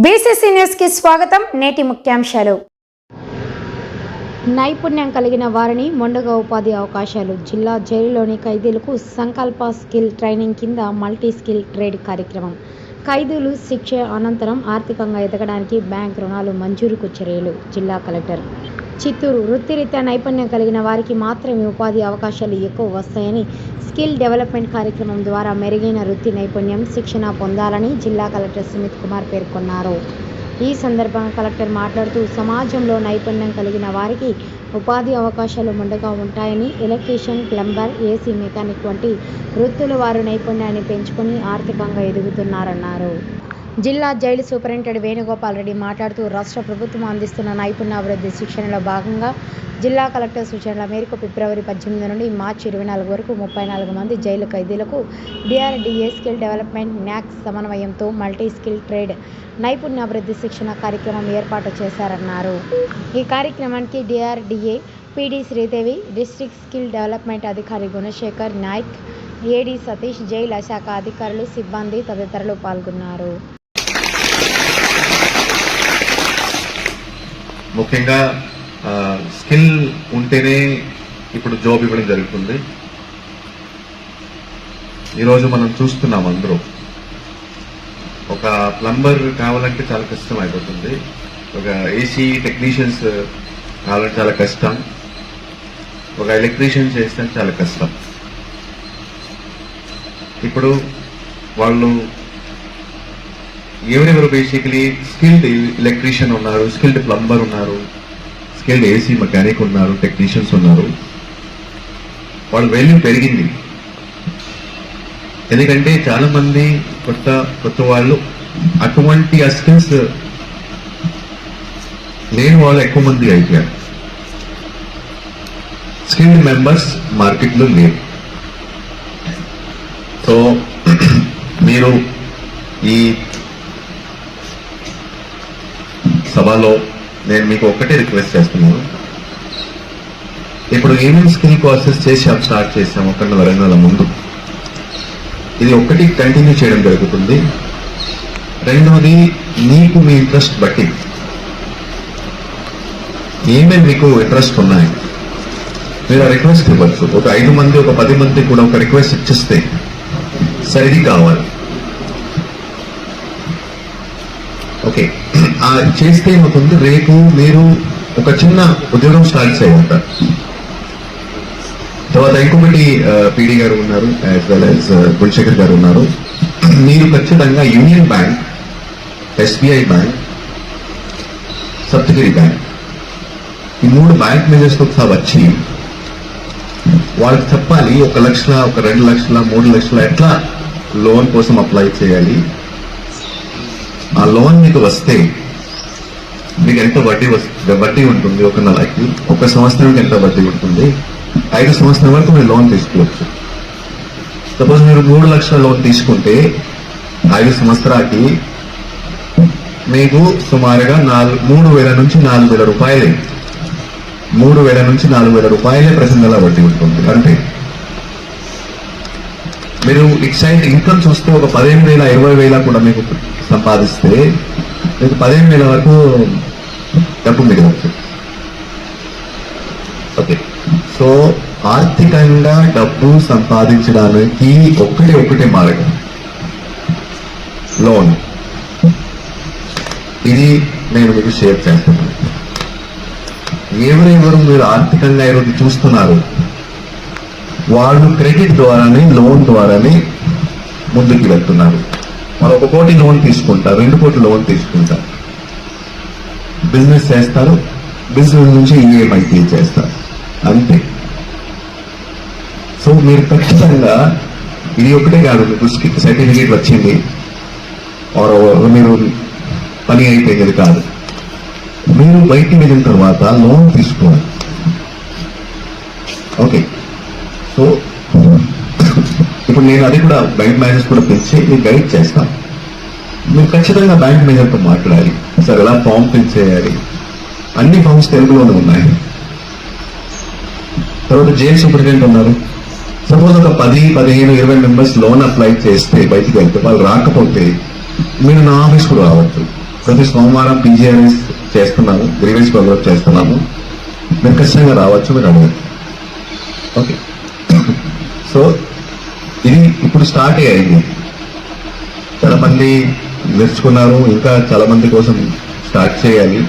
BCC news కి స్వాగతం. నేటి ముఖ్యాంశాలు. నైపుణ్యం కలిగిన వారిని మొండగా ఉపాధి అవకాశాలు. జిల్లా జైలులోని ఖైదీలకు సంకల్ప స్కిల్ ట్రైనింగ్ కింద మల్టీ స్కిల్ ట్రేడ్ కార్యక్రమం. ఖైదీలు శిక్ష అనంతరం ఆర్థికంగా ఎదగడానికి బ్యాంక్ రుణాలు మంజూరుకు చర్యలు. జిల్లా కలెక్టర్ చిత్తూరు. వృత్తిరీత్యా నైపుణ్యం కలిగిన వారికి మాత్రమే ఉపాధి అవకాశాలు ఎక్కువ వస్తాయని స్కిల్ డెవలప్మెంట్ కార్యక్రమం ద్వారా మెరుగైన వృత్తి నైపుణ్యం శిక్షణ పొందాలని జిల్లా కలెక్టర్ సుమిత్ కుమార్ పేర్కొన్నారు. ఈ సందర్భంగా కలెక్టర్ మాట్లాడుతూ సమాజంలో నైపుణ్యం కలిగిన వారికి ఉపాధి అవకాశాలు మెండుగా ఉంటాయని, ఎలక్ట్రీషియన్, ప్లంబర్, ఏసీ మెకానిక్ వంటి వృత్తుల వారు నైపుణ్యాన్ని పెంచుకొని ఆర్థికంగా ఎదుగుతున్నారన్నారు. జిల్లా జైలు సూపరింటెండెంట్ వేణుగోపాల్ రెడ్డి మాట్లాడుతూ రాష్ట్ర ప్రభుత్వం అందిస్తున్న నైపుణ్యాభివృద్ధి శిక్షణలో భాగంగా జిల్లా కలెక్టర్ సూచనల మేరకు ఫిబ్రవరి 18 నుండి మార్చి 24 వరకు 34 మంది జైలు ఖైదీలకు డిఆర్డీఏ స్కిల్ డెవలప్మెంట్ న్యాక్స్ సమన్వయంతో మల్టీ స్కిల్ ట్రేడ్ నైపుణ్యాభివృద్ధి శిక్షణ కార్యక్రమం ఏర్పాటు చేశారన్నారు. ఈ కార్యక్రమానికి DRDA PD Sridevi, district skill development అధికారి గుణశేఖర్ నాయక్, ఏడీ సతీష్, జైలు శాఖ అధికారులు, సిబ్బంది తదితరులు పాల్గొన్నారు. ముఖ్యంగా స్కిల్ ఉంటేనే ఇప్పుడు జాబ్ ఇవ్వడం జరుగుతుంది. ఈరోజు మనం చూస్తున్నాం, అందరూ ఒక ప్లంబర్ కావాలంటే చాలా కష్టం అయిపోతుంది, ఒక ఏసీ టెక్నీషియన్స్ కావాలంటే చాలా కష్టం, ఒక ఎలక్ట్రీషియన్ చేస్తే చాలా కష్టం. ఇప్పుడు వాళ్ళు ఎవరెవరు బేసికలీ స్కిల్డ్ ఎలక్ట్రీషియన్ ఉన్నారు, స్కిల్డ్ ప్లంబర్ ఉన్నారు, స్కిల్డ్ ఏసీ మెకానిక్ ఉన్నారు, టెక్నీషియన్స్ ఉన్నారు. వాళ్ళ వాల్యూ పెరిగింది. ఎందుకంటే చాలా మంది కొత్త వాళ్ళు అటువంటి ఆ స్కిల్స్ లేని వాళ్ళు ఎక్కువ మంది అయిపోయారు. స్కిల్డ్ మెంబర్స్ మార్కెట్లో లేరు. సో మీరు ఈ సభలో నేను మీకు ఒక్కటే రిక్వెస్ట్ చేస్తున్నాను. ఇప్పుడు ఏమేమి స్కిల్ కోర్సెస్ చేసి స్టార్ట్ చేసాము ఒక 2 నెలల ముందు, ఇది ఒక్కటి కంటిన్యూ చేయడం జరుగుతుంది. రెండవది, మీకు మీ ఇంట్రెస్ట్ బట్టి ఏమేమి మీకు ఇంట్రెస్ట్ ఉన్నాయి మీరు ఆ రిక్వెస్ట్ ఇవ్వచ్చు. ఒక 5 మంది, ఒక 10 మంది కూడా ఒక రిక్వెస్ట్ ఇచ్చిస్తే సరిది కావాలి. ఓకే, చేస్తే ఏమవుతుంది, రేపు మీరు ఒక చిన్న ఉద్యోగం స్టార్ట్ చేయగలుగుతారు. తర్వాత ఇంకొకటి పీడీ గారు ఉన్నారు, యాజ్ వెల్ యాజ్ గుణశేఖర్ గారు ఉన్నారు. మీరు ఖచ్చితంగా union bank, SBI bank, Saptagiri bank, ఈ 3 బ్యాంక్ మేనేజర్స్ ఒకసారి వచ్చి వాళ్ళకి చెప్పాలి 1 లక్ష, ఒక 2 లక్షల, 3 లక్షల ఎట్లా లోన్ కోసం అప్లై చేయాలి. ఆ లోన్ మీకు వస్తే మీకు ఎంత వడ్డీ ఉంటుంది, ఒక నెలకి, 1 సంవత్సరానికి ఎంత వడ్డీ ఉంటుంది, 5 సంవత్సరాల వరకు మీరు లోన్ తీసుకోవచ్చు. సపోజ్ మీరు 3 లక్షల లోన్ తీసుకుంటే 5 సంవత్సరాలకి మీకు సుమారుగా 3,000 నుంచి 4,000 రూపాయలే, 3,000 నుంచి 4,000 రూపాయలే ప్రతి నెల వడ్డీ ఉంటుంది. అంటే మీరు ఇటు సైడ్ ఇన్కమ్ చూస్తే ఒక 15,000, 20,000 కూడా మీకు సంపాదిస్తే మీకు 15,000 వరకు డబ్బు మిగలవచ్చు. ఓకే, సో ఆర్థికంగా డబ్బు సంపాదించడానికి ఒకటే మార్గం లోన్. ఇది నేను మీకు షేర్ చేస్తున్నాను. ఎవరెవరు మీరు ఆర్థికంగా ఈరోజు చూస్తున్నారు వాళ్ళు క్రెడిట్ ద్వారానే, లోన్ ద్వారానే ముందుకు వెళ్తున్నారు. వాళ్ళు 1 కోటి లోన్ తీసుకుంటారు, 2 కోట్ల లోన్ తీసుకుంటారు, బిజినెస్ చేస్తారు, బిజినెస్ నుంచి ఈఎంఐ పే చేస్తారు, అంతే. సో మీరు ఖచ్చితంగా ఇది ఒకటే కాదు, మీకు సర్టిఫికేట్ వచ్చింది మీరు పని అయిపోయింది కాదు, మీరు బయటికి వెళ్ళిన తర్వాత లోన్ తీసుకోవాలి. ఓకే, సో ఇప్పుడు నేను అది కూడా బ్యాంక్ మేనేజర్స్ కూడా పిలిచి మీకు గైడ్ చేస్తాను. మీరు ఖచ్చితంగా బ్యాంక్ మేనేజర్తో మాట్లాడాలి. సార్ ఎలా ఫామ్ ఫిల్ చేయాలి, అన్ని ఫామ్స్ తెలుగులోనే ఉన్నాయి. తర్వాత జైలు సూపరింటెండెంట్ ఉన్నారు. సపోజ్ ఒక 10, 15, 20 మెంబర్స్ లోన్ అప్లై చేస్తే బయటికి వెళ్తే వాళ్ళు రాకపోతే మీరు నా ఆఫీస్ కూడా రావచ్చు. ప్రతి సోమవారం పీజీఆర్ఎస్ చేస్తున్నాము, గ్రీవెన్స్ ప్రోగ్రామ్ చేస్తున్నాము. మీరు ఖచ్చితంగా రావచ్చు, మీరు అడగండి. ఓకే, సో ఇది ఇప్పుడు స్టార్ట్ అయ్యింది. చాలా మంది నేర్చుకున్నారు, ఇంకా చాలా మంది కోసం స్టార్ట్ చేయాలి.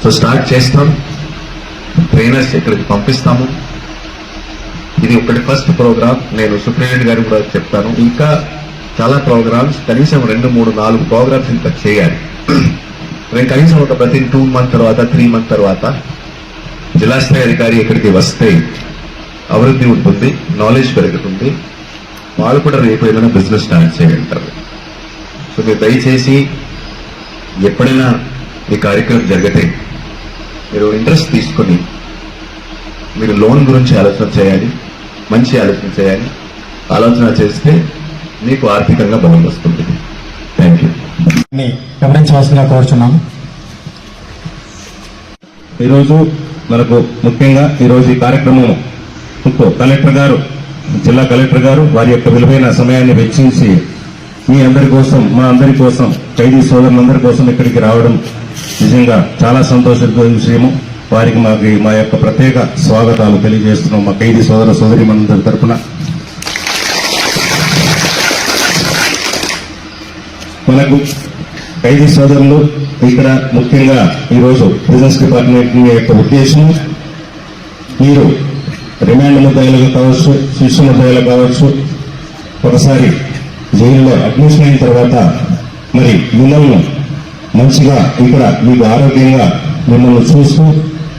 సో స్టార్ట్ చేస్తాం, ట్రైనర్స్ ఇక్కడికి పంపిస్తాము. ఇది ఒకటి ఫస్ట్ ప్రోగ్రామ్. నేను సుప్రీంటెండెంట్ గారికి కూడా చెప్తాను, ఇంకా చాలా ప్రోగ్రామ్స్, కనీసం 2, 3, 4 ప్రోగ్రామ్స్ ఇంకా చేయాలి. నేను కనీసం ఒక ప్రతి 2 మంత్ తర్వాత 3 మంత్ తర్వాత జిల్లా స్థాయి అధికారి ఇక్కడికి వస్తే అభివృద్ధి ఉంటుంది, నాలెడ్జ్ పెరుగుతుంది, వాళ్ళు కూడా రేపు ఏదైనా బిజినెస్ స్టార్ట్ చేయగలుగుతారు. సో మీరు దయచేసి ఎప్పుడైనా ఈ కార్యక్రమం జరిగితే మీరు ఇంట్రెస్ట్ తీసుకొని మీరు లోన్ గురించి ఆలోచన చేయాలి, మంచి ఆలోచన చేయాలి. ఆలోచన చేస్తే మీకు ఆర్థికంగా బలం వస్తుంది. Thank you. గమనించవలసిందిగా కోరుచున్నాము. ఈరోజు మనకు ముఖ్యంగా ఈరోజు ఈ కార్యక్రమం కలెక్టర్ గారు, జిల్లా కలెక్టర్ గారు వారి యొక్క విలువైన సమయాన్ని వెచ్చించి మీ అందరి కోసం, మా అందరి కోసం, ఖైదీ సోదరులందరి కోసం ఇక్కడికి రావడం నిజంగా చాలా సంతోషకరమైన విషయము. వారికి మా యొక్క ప్రత్యేక స్వాగతాలు తెలియజేస్తున్నాం మా ఖైదీ సోదర సోదరీమణులందరి తరఫున. మనకు ఖైదీ సోదరులు ఇక్కడ ముఖ్యంగా ఈరోజు బిజినెస్ డిపార్ట్మెంట్ యొక్క ఉద్దేశం, మీరు రిమాండ్ ముద్దాయిలుగా కావచ్చు, శిక్ష ముద్దాయిలు కావచ్చు, ఒకసారి జైల్లో అడ్మిషన్ అయిన తర్వాత మరి మిమ్మల్ని మంచిగా ఇక్కడ మీకు ఆరోగ్యంగా మిమ్మల్ని చూస్తూ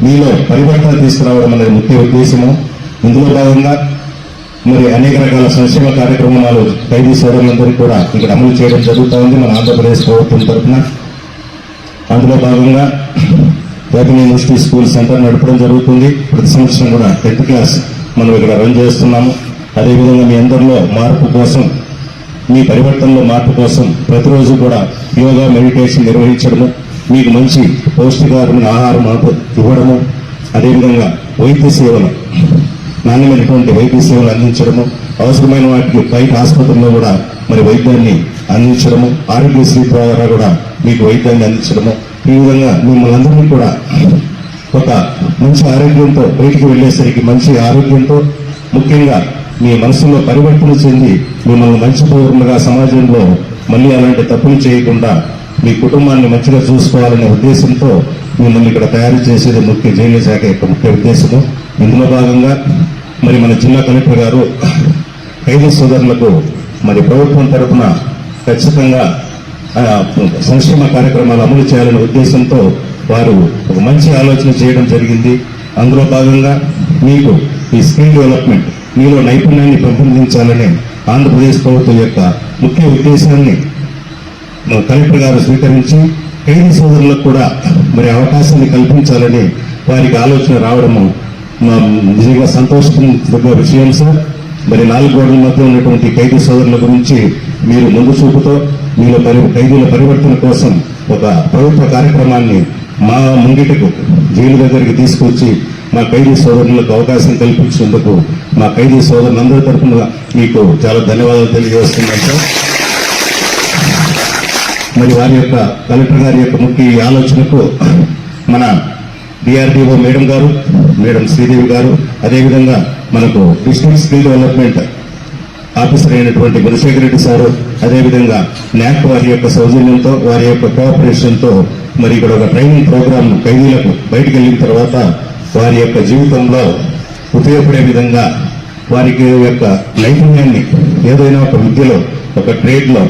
మీలో పరివర్తన తీసుకురావడం అనేది ముఖ్య ఉద్దేశము. ఇందులో భాగంగా మరి అనేక రకాల సంక్షేమ కార్యక్రమాలు ఖైదీ సోదరులందరికీ కూడా ఇక్కడ అమలు చేయడం జరుగుతూ ఉంది మన ఆంధ్రప్రదేశ్ ప్రభుత్వం తరఫున. అందులో భాగంగా ఓపెన్ యూనివర్సిటీ స్కూల్ సెంటర్ నడపడం జరుగుతుంది. ప్రతి సంవత్సరం కూడా 10th క్లాస్ మనం ఇక్కడ రన్ చేస్తున్నాము. అదేవిధంగా మీ అందరిలో మార్పు కోసం, మీ పరివర్తనలో మార్పు కోసం ప్రతిరోజు కూడా యోగా, మెడిటేషన్ నిర్వహించడము, మీకు మంచి పౌష్టికారమైన ఆహారం ఇవ్వడము, అదేవిధంగా వైద్య సేవలు, నాణ్యమైనటువంటి వైద్య సేవలు అందించడము, అవసరమైన వాటికి బయట ఆసుపత్రుల్లో కూడా మరి వైద్యాన్ని అందించడము, ఆరోగ్యశ్రీ ద్వారా కూడా మీకు వైద్యాన్ని అందించడము, ఈ విధంగా మిమ్మల్ని అందరినీ కూడా ఒక మంచి ఆరోగ్యంతో బయటికి వెళ్లేసరికి మంచి ఆరోగ్యంతో, ముఖ్యంగా మీ మనసులో పరివర్తన చెంది మిమ్మల్ని మంచి పౌరులుగా సమాజంలో మళ్ళీ అలాంటి తప్పులు చేయకుండా మీ కుటుంబాన్ని మంచిగా చూసుకోవాలనే ఉద్దేశంతో మిమ్మల్ని ఇక్కడ తయారు చేసేది ముఖ్య జైలు శాఖ యొక్క ముఖ్య ఉద్దేశము. ఇందులో భాగంగా మరి మన జిల్లా కలెక్టర్ గారు ఖైదీ సోదరులకు మరి ప్రభుత్వం తరఫున ఖచ్చితంగా సంక్షేమ కార్యక్రమాలు అమలు చేయాలనే ఉద్దేశంతో వారు ఒక మంచి ఆలోచన చేయడం జరిగింది. అందులో భాగంగా మీకు ఈ స్కిల్ డెవలప్మెంట్, మీలో నైపుణ్యాన్ని పెంపొందించాలనే ఆంధ్రప్రదేశ్ ప్రభుత్వం యొక్క ముఖ్య ఉద్దేశాన్ని కలెక్టర్ గారు స్వీకరించి ఖైదీ సోదరులకు కూడా మరి అవకాశాన్ని కల్పించాలని వారికి ఆలోచన రావడము నిజంగా సంతోషించదగ్గ విషయం సార్. మరి 4 గోడల మధ్య ఉన్నటువంటి ఖైదీ సోదరుల గురించి మీరు ముందు చూపుతో మీలో ఖైదీల పరివర్తన కోసం ఒక ప్రభుత్వ కార్యక్రమాన్ని మా ముంగిటకు జైలు దగ్గరికి తీసుకొచ్చి మా ఖైదీ సోదరులకు అవకాశం కల్పించినందుకు మా ఖైదీ సోదరులందరి తరఫున మీకు చాలా ధన్యవాదాలు తెలియజేస్తున్నాను సార్. మరి వారి యొక్క కలెక్టర్ గారి యొక్క ముఖ్య ఆలోచనకు మన డిఆర్డీఓ మేడం గారు, మేడం శ్రీదేవి గారు, అదేవిధంగా మనకు డిస్ట్రిక్ట్ స్కిల్ డెవలప్మెంట్ ఆఫీసర్ అయినటువంటి గుణశేఖర్ రెడ్డి సారు, అదేవిధంగా న్యాక్ వారి యొక్క సౌజన్యంతో, వారి యొక్క కోఆపరేషన్తో మరి ఇక్కడ ఒక ట్రైనింగ్ ప్రోగ్రామ్ ఖైదీలకు బయటకు వెళ్ళిన తర్వాత వారి యొక్క జీవితంలో ఉపయోగపడే విధంగా వారికి యొక్క నైపుణ్యాన్ని ఏదైనా ఒక విద్యలో, ఒక ట్రేడ్లో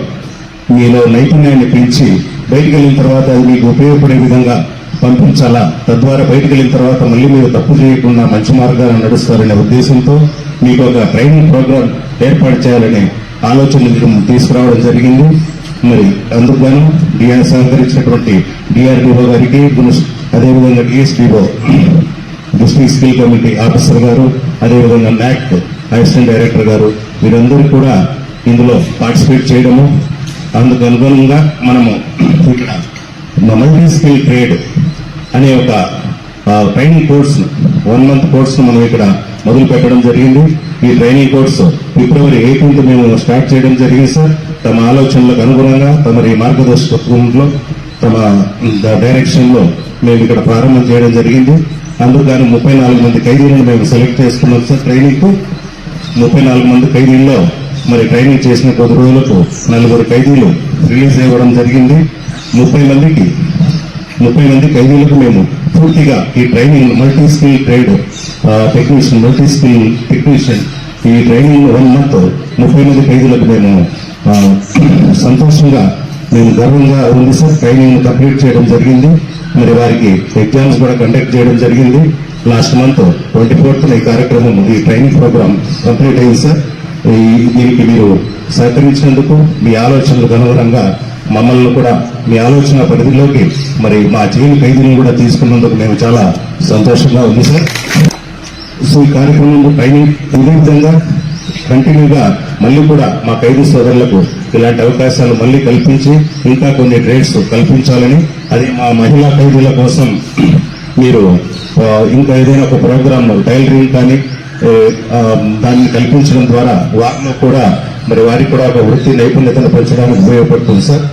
మీలో నైపుణ్యాన్ని పెంచి బయటకు వెళ్ళిన తర్వాత అది మీకు ఉపయోగపడే విధంగా పంపించాలా, తద్వారా బయటకు వెళ్ళిన తర్వాత మళ్ళీ మీరు తప్పు చేయకుండా మంచి మార్గాలను నడుస్తారనే ఉద్దేశంతో మీకు ఒక ట్రైనింగ్ ప్రోగ్రాం ఏర్పాటు చేయాలనే ఆలోచన తీసుకురావడం జరిగింది. మరి అందుకు గాను సహకరించినటువంటి డిఆర్డీఓ గారికి, అదేవిధంగా DSPO district skill committee officer గారు, అదేవిధంగా న్యాక్ అసిస్టెంట్ డైరెక్టర్ గారు, వీరందరూ కూడా ఇందులో పార్టిసిపేట్ చేయడము, అందుకు అనుగుణంగా మనము ఇక్కడ మల్టీ స్కిల్ ట్రేడ్ అనే ఒక ట్రైనింగ్ కోర్సు 1 month కోర్సును మనం ఇక్కడ మొదలు పెట్టడం జరిగింది. ఈ ట్రైనింగ్ కోర్సు February 18th మేము స్టార్ట్ చేయడం జరిగింది సార్. తమ ఆలోచనలకు అనుగుణంగా తమరి మార్గదర్శకత్వంలో తమ డైరెక్షన్ లో మేము ఇక్కడ ప్రారంభం చేయడం జరిగింది. అందుకని 34 మంది ఖైదీలను మేము సెలెక్ట్ చేసుకున్నాం సార్ ట్రైనింగ్ కు. 34 మంది ఖైదీల్లో మరి ట్రైనింగ్ చేసిన కొద్ది రోజులకు 4 ఖైదీలు రిలీజ్ ఇవ్వడం జరిగింది. 30 మంది ఖైదీలకు మేము పూర్తిగా ఈ ట్రైనింగ్ మల్టీ స్కిల్ టెక్నీషియన్ ఈ ట్రైనింగ్ 1 month 30 మంది ఖైదీలకు మేము సంతోషంగా మేము గర్వంగా ఉంది సార్. ట్రైనింగ్ కంప్లీట్ చేయడం జరిగింది. మరి వారికి ఎగ్జామ్స్ కూడా కండక్ట్ చేయడం జరిగింది. లాస్ట్ మంత్ 24th ఈ కార్యక్రమం ఈ ట్రైనింగ్ ప్రోగ్రామ్ కంప్లీట్ అయింది సార్. దీనికి మీరు సహకరించినందుకు మీ ఆలోచనలకు అనుగుణంగా మమ్మల్ని కూడా మీ ఆలోచన పరిధిలోకి మరి మా జైలు ఖైదీలను కూడా తీసుకున్నందుకు మేము చాలా సంతోషంగా ఉంది సార్. సో ఈ కార్యక్రమంలో ట్రైనింగ్ ఇదే విధంగా కంటిన్యూగా మళ్ళీ కూడా మా ఖైదీ సోదరులకు ఇలాంటి అవకాశాలు మళ్ళీ కల్పించి ఇంకా కొన్ని ట్రేడ్స్ కల్పించాలని, అది మా మహిళా ఖైదీల కోసం మీరు ఇంకా ఏదైనా ఒక ప్రోగ్రామ్ టైలరింగ్ కానీ దాన్ని కల్పించడం ద్వారా వారిలో కూడా మరి వారికి కూడా ఒక వృత్తి నైపుణ్యతను పెంచడానికి ఉపయోగపడుతుంది సార్.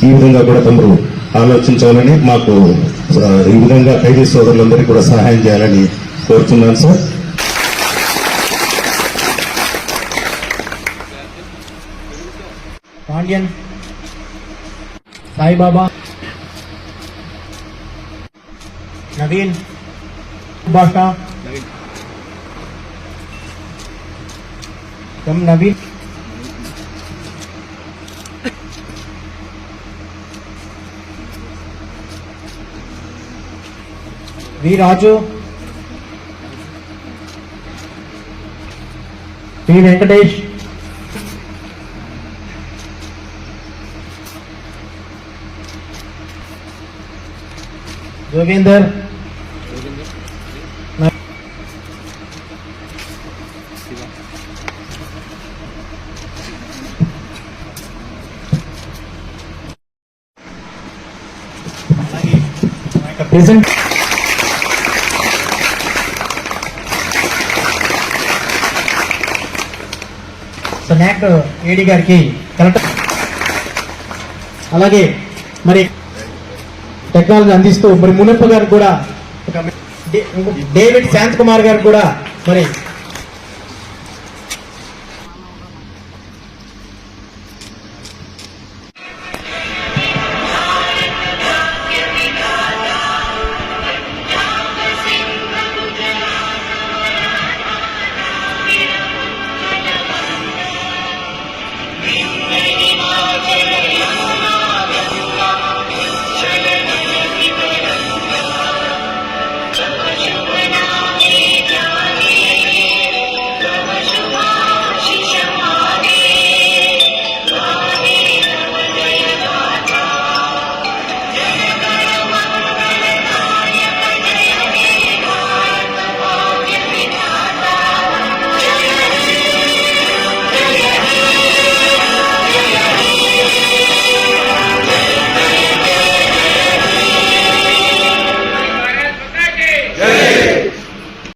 ఈ విధంగా కూడా తమరు ఆలోచించాలని, మాకు ఈ విధంగా ఖైదీ సోదరులందరికీ కూడా సహాయం చేయాలని కోరుతున్నాను sir. Pandyan, Saibaba, Naveen, Basha, Naveen, V Raju, P Venkatesh, Jogender, present స్నాక్ ఏడి గారికి కలెక్టర్, అలాగే మరి టెక్నాలజీ అందిస్తూ మరి మునప్ప గారికి కూడా డేవిడ్ శాంత్ కుమార్ గారికి కూడా మరి